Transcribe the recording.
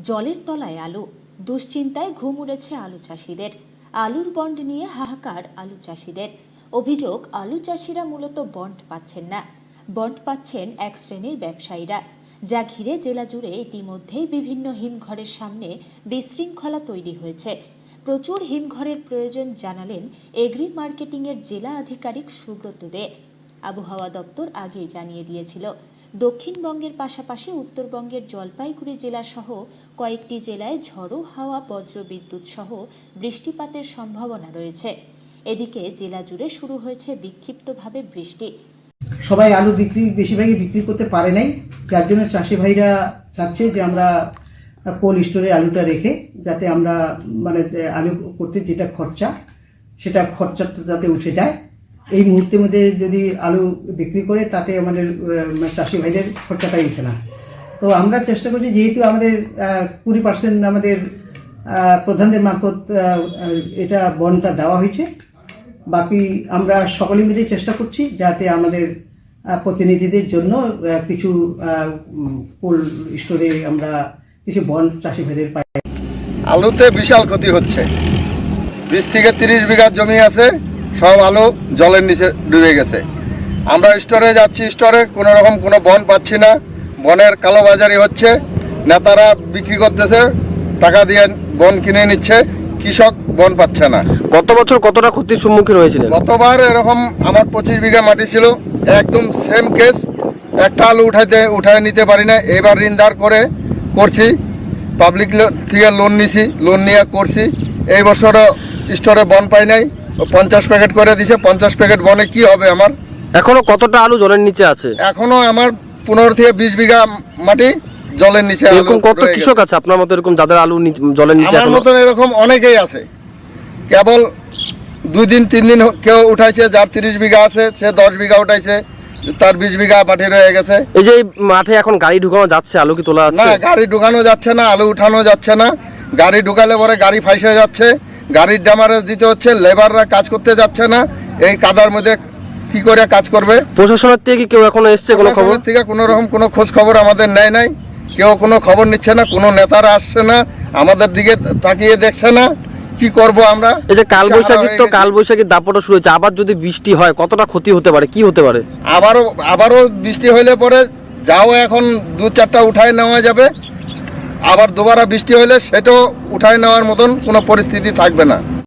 জলের তলায় আলু, দুশ্চিন্তায় ঘুম উড়েছে আলু চাষিদের। আলুর বন্ড নিয়ে হাহাকার আলু চাষিদের। অভিযোগ, আলু চাষিরা মূলত বন্ড পাচ্ছেন না, বন্ড পাচ্ছেন এক শ্রেণীর ব্যবসায়ীরা। যা ঘিরে জেলা জুড়ে ইতিমধ্যেই বিভিন্ন হিমঘরের সামনে বিশৃঙ্খলা তৈরি হয়েছে। প্রচুর হিমঘরের প্রয়োজন জানালেন এগ্রি মার্কেটিংয়ের জেলা আধিকারিক সুব্রত দে। আবহাওয়া দপ্তর আগেই জানিয়ে দিয়েছিল, দক্ষিণবঙ্গের পাশাপাশি উত্তরবঙ্গের জলপাইগুড়ি জেলা সহ কয়েকটি জেলায় ঝড়ো হাওয়া, বজ্রবিদ্যুৎ সহ বৃষ্টিপাতের সম্ভাবনা রয়েছে। এদিকে জেলা জুড়ে শুরু হয়েছে বিক্ষিপ্তভাবে বৃষ্টি। সবাই আলু বেশিরভাগই বিক্রি করতে পারে নাই, যার জন্য চাষি ভাইরা চাচ্ছে যে আমরা কোল্ড স্টোরে আলুটা রেখে যাতে আমরা আলু করতে যেটা খরচা সেটা খরচাটা যাতে উঠে যায়। এই মুহূর্তের মধ্যে যদি আলু বিক্রি করে তাতে আমাদের চাষি ভাইদের খরচাটাই উঠে না। তো আমরা চেষ্টা করছি, যেহেতু আমাদের 20% আমাদের প্রধানদের মারফত এটা বন্ডটা দেওয়া হয়েছে, বাকি আমরা সকলে মিলে চেষ্টা করছি যাতে আমাদের প্রতিনিধিদের জন্য কিছু কোল্ড স্টোরে আমরা কিছু বন্ড চাষি ভাইদের পাই। আলুতে বিশাল ক্ষতি হচ্ছে। 20 থেকে 30 বিঘা জমি আছে, সব আলু জলের নিচে ডুবে গেছে। আমরা স্টোরে যাচ্ছি, স্টোরে কোনো রকম কোনো বন্ড পাচ্ছি না। বনের কালোবাজারি হচ্ছে, নেতারা বিক্রি করতেছে, টাকা দিয়ে বন্ড কিনে নিচ্ছে, কৃষক বন্ড পাচ্ছে না। গত বছর কতটা ক্ষতির সম্মুখীন হয়েছিলেন? গতবার এরকম আমার 25 বিঘা মাটি ছিল, একদম সেম কেস। একটা আলু উঠায় নিতে পারি না। এবার ঋণদার করে করছি, পাবলিক থেকে লোন নিছি, লোন নিয়ে করছি। এই বছরও স্টোরে বন পাই নাই, 50 প্যাকেট করে দিছে। 50 প্যাকেট বনে কি হবে আমার? এখনো কতটা আলু জলের নিচে আছে? এখনো আমার 15 থেকে 20 বিঘা মাটি জলের নিচে। এরকম কত কৃষক আছে আপনার মতো এরকম যাদের আলু জলের নিচে? আমার মতন এরকম অনেকেই আছে। কেবল 2 দিন 3 দিন কেউ উঠাইছে, যার 30 বিঘা আছে সে 10 বিঘা উঠাইছে, তার 20 বিঘা মাটি রয়ে গেছে। এই যে মাঠে এখন গাড়ি ঢুকানো যাচ্ছে, আলু কি তোলা না, গাড়ি ঢুকানো যাচ্ছে না, আলু উঠানো যাচ্ছে না। গাড়ি ঢুকালে পরে গাড়ি ফাইসে যাচ্ছে, গাড়ির ডামারে দিতে হচ্ছে, লেবাররা কাজ করতে যাচ্ছে না। এই কাদার মধ্যে কি করে কাজ করবে? প্রশাসনের থেকে কি কেউ এখনো এসছে? কোনো খবর থেকে কোনো রকম কোনো খোঁজ খবর আমাদের নেয় নাই। কেউ কোনো খবর নিচ্ছে না, কোনো নেতারা আসছে না, আমাদের দিকে তাকিয়ে দেখছে না। কি করব আমরা? এই যে কালবৈশাখীর দাপটও শুরু হয়েছে, আবার যদি বৃষ্টি হয় কতটা ক্ষতি হতে পারে, কি হতে পারে? আবারও বৃষ্টি হইলে পরে যাও এখন 2-4টা উঠায় নেওয়া যাবে, আবার দুবারা বৃষ্টি হইলে সেটাও উঠায় নেওয়ার মতন কোনো পরিস্থিতি থাকবে না।